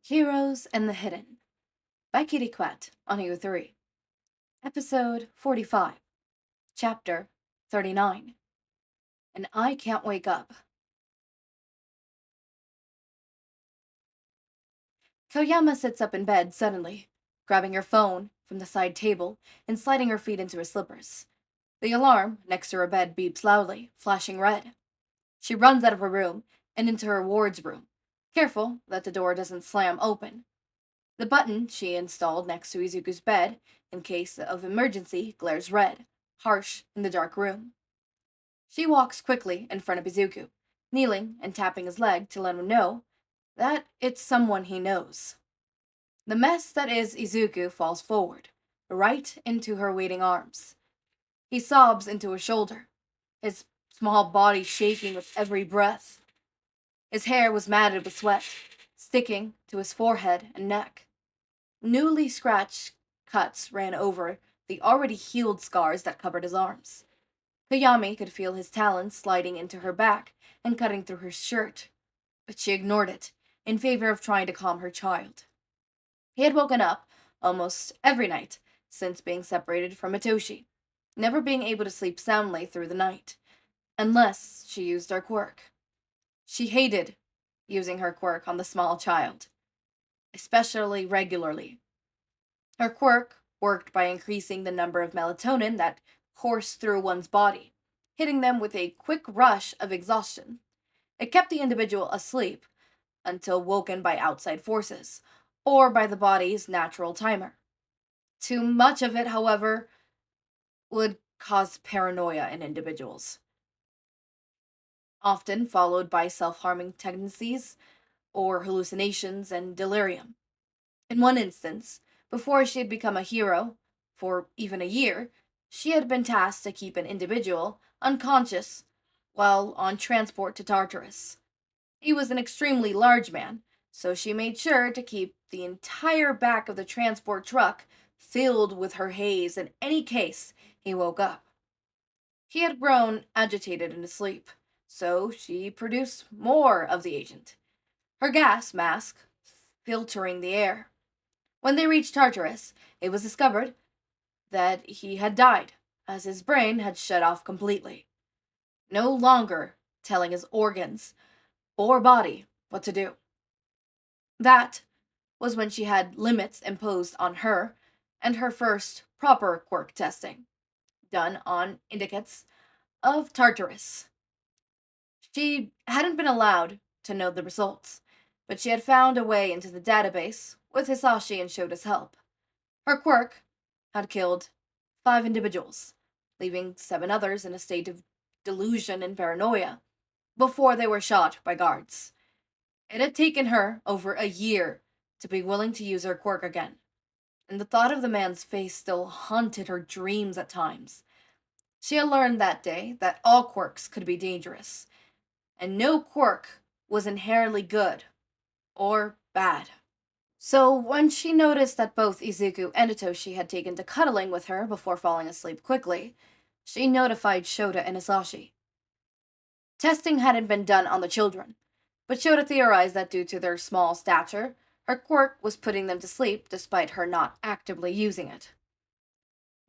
Heroes and the Hidden by Kitty Quat on EU3. Episode 45. Chapter 39. And I Can't Wake Up. Koyama sits up in bed suddenly, grabbing her phone from the side table and sliding her feet into her slippers. The alarm next to her bed beeps loudly, flashing red. She runs out of her room and into her ward's room, careful that the door doesn't slam open. The button she installed next to Izuku's bed, in case of emergency, glares red, harsh in the dark room. She walks quickly in front of Izuku, kneeling and tapping his leg to let him know that it's someone he knows. The mess that is Izuku falls forward, right into her waiting arms. He sobs into her shoulder, his small body shaking with every breath. His hair was matted with sweat, sticking to his forehead and neck. Newly scratched cuts ran over the already healed scars that covered his arms. Koyami could feel his talons sliding into her back and cutting through her shirt, but she ignored it, in favor of trying to calm her child. He had woken up almost every night since being separated from Hitoshi, never being able to sleep soundly through the night, unless she used her quirk. She hated using her quirk on the small child, especially regularly. Her quirk worked by increasing the number of melatonin that coursed through one's body, hitting them with a quick rush of exhaustion. It kept the individual asleep until woken by outside forces, or by the body's natural timer. Too much of it, however, would cause paranoia in individuals, often followed by self-harming tendencies or hallucinations and delirium. In one instance, before she had become a hero, for even a year, she had been tasked to keep an individual unconscious while on transport to Tartarus. He was an extremely large man, so she made sure to keep the entire back of the transport truck filled with her haze in any case he woke up. He had grown agitated in his sleep, so she produced more of the agent, her gas mask filtering the air. When they reached Tartarus, it was discovered that he had died, as his brain had shut off completely, no longer telling his organs or body what to do. That was when she had limits imposed on her and her first proper quirk testing, done on indicates of Tartarus. She hadn't been allowed to know the results, but she had found a way into the database with Hizashi and Shouta's help. Her quirk had killed 5 individuals, leaving 7 others in a state of delusion and paranoia before they were shot by guards. It had taken her over a year to be willing to use her quirk again, and the thought of the man's face still haunted her dreams at times. She had learned that day that all quirks could be dangerous, and no quirk was inherently good or bad. So when she noticed that both Izuku and Hitoshi had taken to cuddling with her before falling asleep quickly, she notified Shouta and Hizashi. Testing hadn't been done on the children, but Shouta theorized that due to their small stature, her quirk was putting them to sleep despite her not actively using it.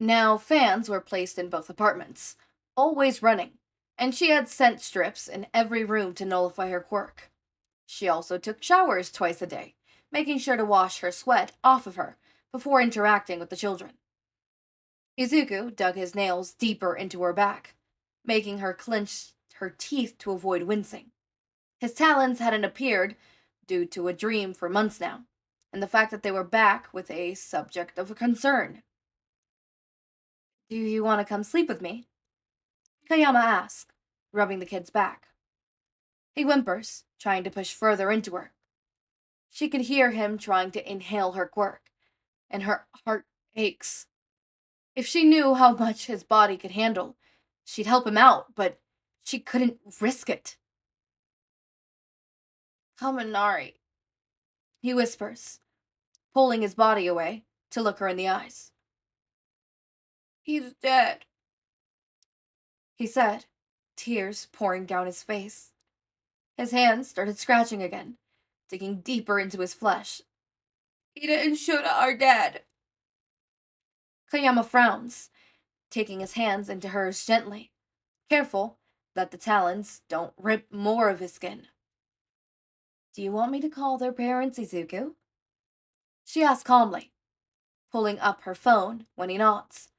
Now fans were placed in both apartments, always running, and she had scent strips in every room to nullify her quirk. She also took showers twice a day, making sure to wash her sweat off of her before interacting with the children. Izuku dug his nails deeper into her back, making her clench her teeth to avoid wincing. His talons hadn't appeared due to a dream for months now, and the fact that they were back with a subject of concern. "Do you want to come sleep with me?" Koyama asks, rubbing the kid's back. He whimpers, trying to push further into her. She could hear him trying to inhale her quirk, and her heart aches. If she knew how much his body could handle, she'd help him out, but she couldn't risk it. "Kaminari," he whispers, pulling his body away to look her in the eyes. "He's dead," he said, tears pouring down his face. His hands started scratching again, digging deeper into his flesh. Ida and Shouta are dead. Koyama frowns, taking his hands into hers gently, careful that the talons don't rip more of his skin. Do you want me to call their parents, Izuku? She asks calmly, pulling up her phone when he nods.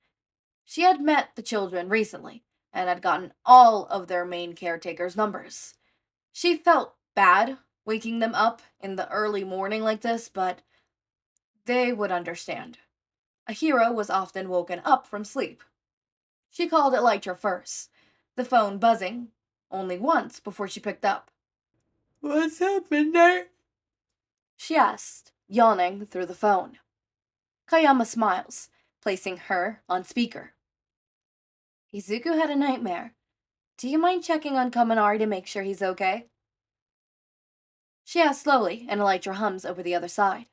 She had met the children recently and had gotten all of their main caretaker's numbers. She felt bad waking them up in the early morning like this, but they would understand. A hero was often woken up from sleep. She called Elytra first, the phone buzzing only once before she picked up. What's up, Midnight? She asked, yawning through the phone. Koyama smiles, placing her on speaker. Izuku had a nightmare. Do you mind checking on Kaminari to make sure he's okay? She asked slowly, and Elytra hums over the other side.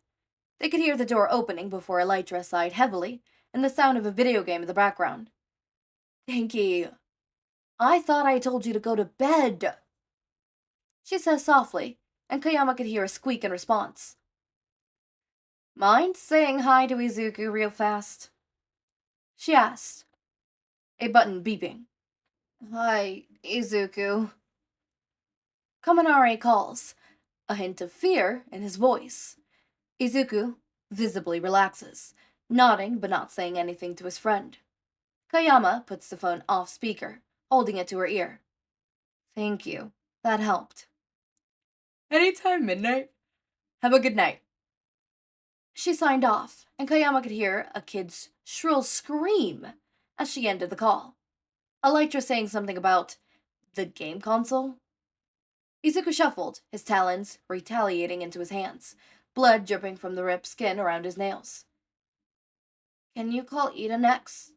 They could hear the door opening before Elytra sighed heavily, and the sound of a video game in the background. Thank you. I thought I told you to go to bed, she says softly, and Koyama could hear a squeak in response. Mind saying hi to Izuku real fast? She asked, a button beeping. Hi, Izuku. Kaminari calls, a hint of fear in his voice. Izuku visibly relaxes, nodding but not saying anything to his friend. Koyama puts the phone off speaker, holding it to her ear. Thank you. That helped. Anytime, Midnight. Have a good night. She signed off, and Koyama could hear a kid's shrill scream as she ended the call. Elytra saying something about the game console. Izuku shuffled, his talons retaliating into his hands, blood dripping from the ripped skin around his nails. Can you call Ida next?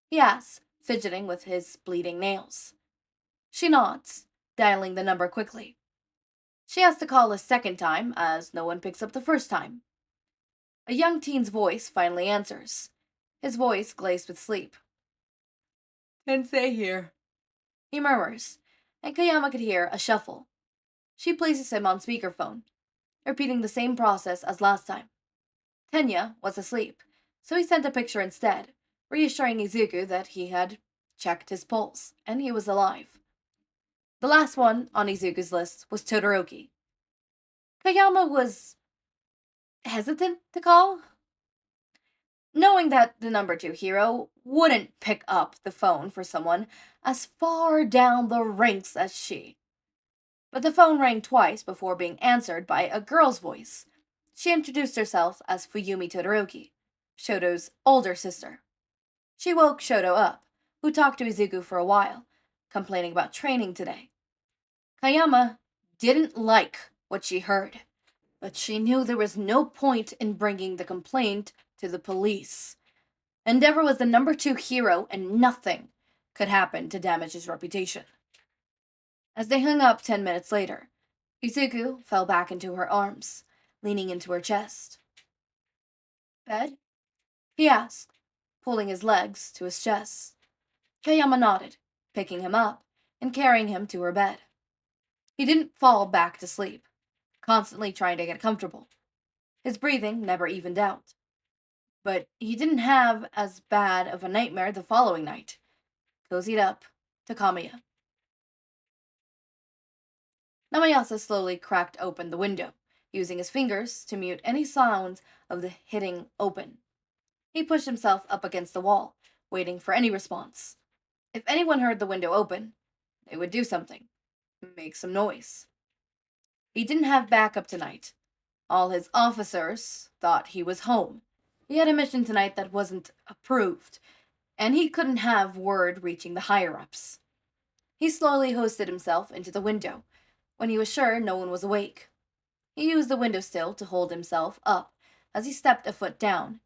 He asks, fidgeting with his bleeding nails. She nods, dialing the number quickly. She has to call a second time, as no one picks up the first time. A young teen's voice finally answers, his voice glazed with sleep. Tensei here, he murmurs, and Koyama could hear a shuffle. She places him on speakerphone, repeating the same process as last time. Tenya was asleep, so he sent a picture instead, reassuring Izuku that he had checked his pulse, and he was alive. The last one on Izuku's list was Todoroki. Koyama was hesitant to call, knowing that the number 2 hero wouldn't pick up the phone for someone as far down the ranks as she. But the phone rang twice before being answered by a girl's voice. She introduced herself as Fuyumi Todoroki, Shoto's older sister. She woke Shoto up, who talked to Izuku for a while, complaining about training today. Koyama didn't like what she heard, but she knew there was no point in bringing the complaint to the police. Endeavor was the number 2 hero, and nothing could happen to damage his reputation. As they hung up 10 minutes later, Izuku fell back into her arms, leaning into her chest. Bed? He asked, pulling his legs to his chest. Koyama nodded, picking him up and carrying him to her bed. He didn't fall back to sleep, constantly trying to get comfortable. His breathing never evened out. But he didn't have as bad of a nightmare the following night. Cozied up to Kamiya. Naomasa slowly cracked open the window, using his fingers to mute any sounds of the hitting open. He pushed himself up against the wall, waiting for any response. If anyone heard the window open, they would do something. Make some noise. He didn't have backup tonight. All his officers thought he was home. He had a mission tonight that wasn't approved, and he couldn't have word reaching the higher-ups. He slowly hoisted himself into the window, when he was sure no one was awake. He used the windowsill to hold himself up as he stepped a foot down,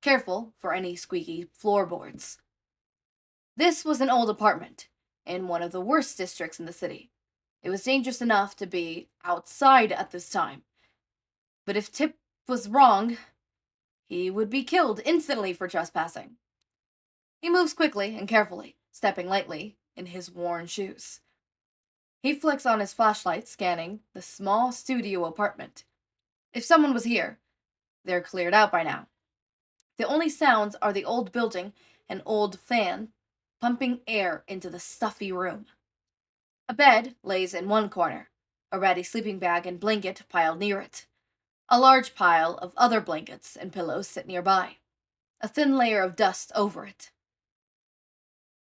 careful for any squeaky floorboards. This was an old apartment, in one of the worst districts in the city. It was dangerous enough to be outside at this time. But if Tip was wrong, he would be killed instantly for trespassing. He moves quickly and carefully, stepping lightly in his worn shoes. He flicks on his flashlight, scanning the small studio apartment. If someone was here, they're cleared out by now. The only sounds are the old building, an old fan, pumping air into the stuffy room. A bed lays in one corner, a ratty sleeping bag and blanket piled near it. A large pile of other blankets and pillows sit nearby, a thin layer of dust over it.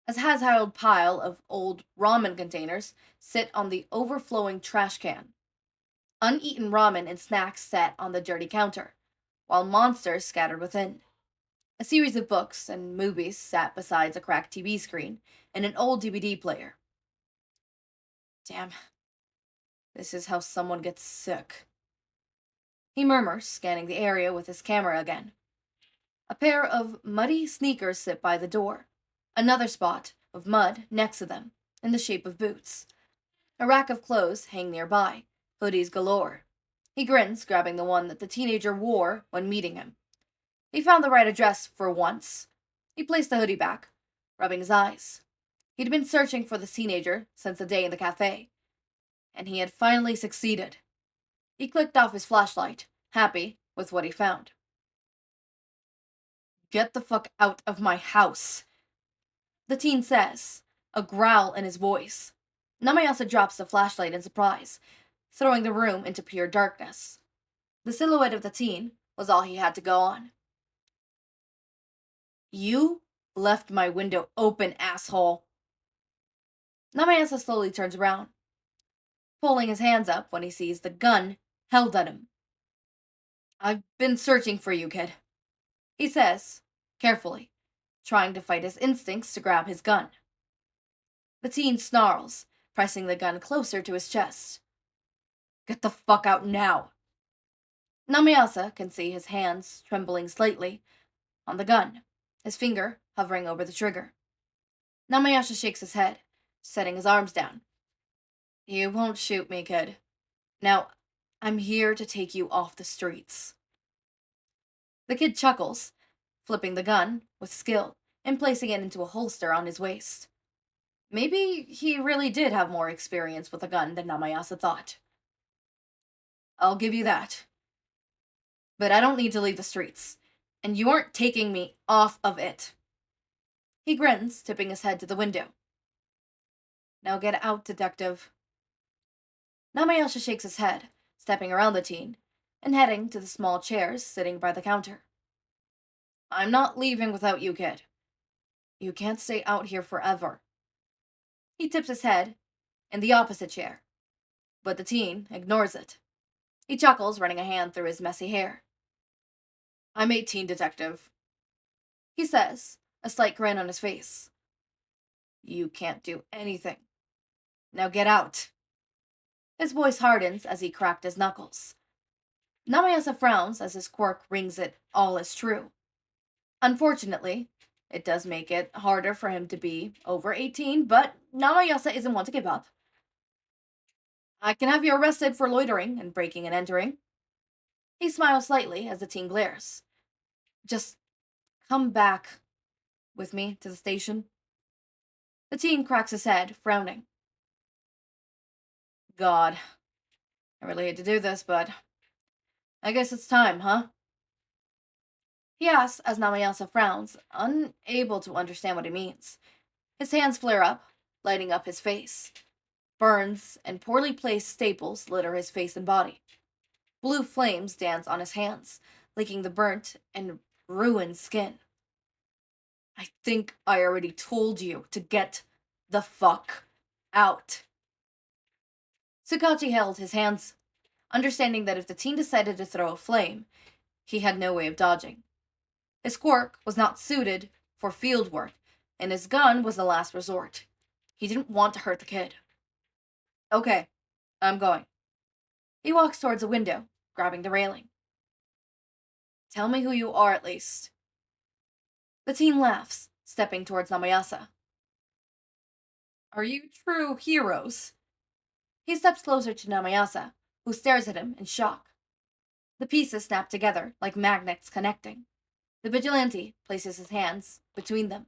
A has-piled pile of old ramen containers sit on the overflowing trash can. Uneaten ramen and snacks sat on the dirty counter, while monsters scattered within. A series of books and movies sat beside a cracked TV screen and an old DVD player. Damn, this is how someone gets sick. He murmurs, scanning the area with his camera again. A pair of muddy sneakers sit by the door. Another spot of mud next to them, in the shape of boots. A rack of clothes hang nearby, hoodies galore. He grins, grabbing the one that the teenager wore when meeting him. He found the right address for once. He placed the hoodie back, rubbing his eyes. He'd been searching for the teenager since the day in the cafe, and he had finally succeeded. He clicked off his flashlight, happy with what he found. Get the fuck out of my house, the teen says, a growl in his voice. Naomasa drops the flashlight in surprise, throwing the room into pure darkness. The silhouette of the teen was all he had to go on. You left my window open, asshole. Naomasa slowly turns around, pulling his hands up when he sees the gun held at him. I've been searching for you, kid, he says, carefully, trying to fight his instincts to grab his gun. The teen snarls, pressing the gun closer to his chest. Get the fuck out now. Naomasa can see his hands trembling slightly on the gun, his finger hovering over the trigger. Naomasa shakes his head, setting his arms down. You won't shoot me, kid. Now, I'm here to take you off the streets. The kid chuckles, flipping the gun with skill and placing it into a holster on his waist. Maybe he really did have more experience with a gun than Naomasa thought. I'll give you that. But I don't need to leave the streets, and you aren't taking me off of it. He grins, tipping his head to the window. Now get out, detective. Naomasa shakes his head, stepping around the teen, and heading to the small chairs sitting by the counter. I'm not leaving without you, kid. You can't stay out here forever. He tips his head in the opposite chair, but the teen ignores it. He chuckles, running a hand through his messy hair. I'm 18, detective, he says, a slight grin on his face. You can't do anything. Now get out. His voice hardens as he cracked his knuckles. Naomasa frowns as his quirk rings it all as true. Unfortunately, it does make it harder for him to be over 18, but Naomasa isn't one to give up. I can have you arrested for loitering and breaking and entering. He smiles slightly as the teen glares. Just come back with me to the station. The teen cracks his head, frowning. God, I really hate to do this, but I guess it's time, huh? He asks as Naomasa frowns, unable to understand what he means. His hands flare up, lighting up his face. Burns and poorly placed staples litter his face and body. Blue flames dance on his hands, licking the burnt and ruined skin. I think I already told you to get the fuck out. Tsukauchi held his hands, understanding that if the teen decided to throw a flame, he had no way of dodging. His quirk was not suited for field work, and his gun was the last resort. He didn't want to hurt the kid. Okay, I'm going. He walks towards a window, grabbing the railing. Tell me who you are, at least. The teen laughs, stepping towards Naomasa. Are you true heroes? He steps closer to Naomasa, who stares at him in shock. The pieces snap together like magnets connecting. The vigilante places his hands between them,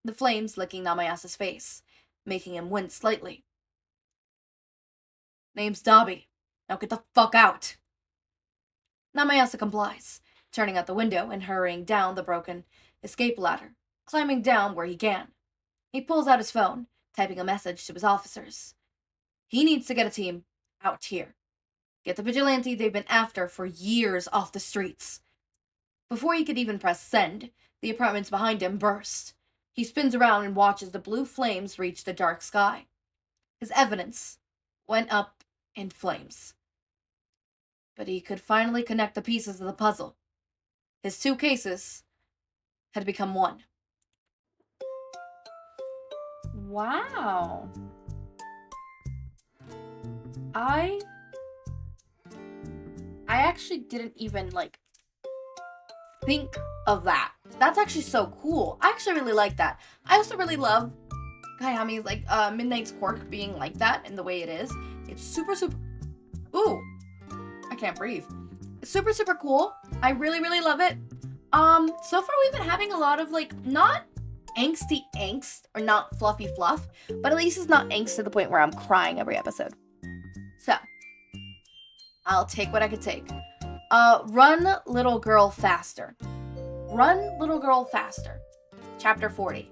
the flames licking Naomasa's face, making him wince slightly. Name's Dobby. Now get the fuck out. Naomasa complies, turning out the window and hurrying down the broken escape ladder, climbing down where he can. He pulls out his phone, typing a message to his officers. He needs to get a team out here. Get the vigilante they've been after for years off the streets. Before he could even press send, the apartments behind him burst. He spins around and watches the blue flames reach the dark sky. His evidence went up in flames. But he could finally connect the pieces of the puzzle. His two cases had become one. Wow. I actually didn't even, think of that. That's actually so cool. I actually really like that. I also really love Kayami's, Midnight's Quirk being like that and the way it is. It's super, super... Ooh. I can't breathe. It's super, super cool. I really, really love it. So far we've been having a lot of, not angsty angst, or not fluffy fluff, but at least it's not angst to the point where I'm crying every episode. So, I'll take what I could take. Run, Little Girl, Faster. Run, Little Girl, Faster. Chapter 40.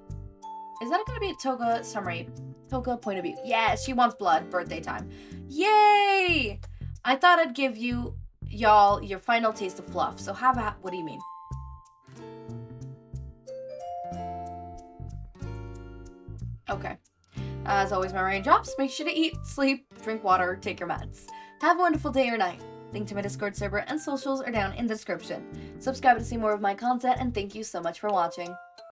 Is that gonna be a Toga summary? Toga point of view. Yes, she wants blood. Birthday time. Yay! I thought I'd give y'all your final taste of fluff, so what do you mean? Okay. As always, my raindrops, make sure to eat, sleep, drink water, take your meds. Have a wonderful day or night. Link to my Discord server and socials are down in the description. Subscribe to see more of my content, and thank you so much for watching.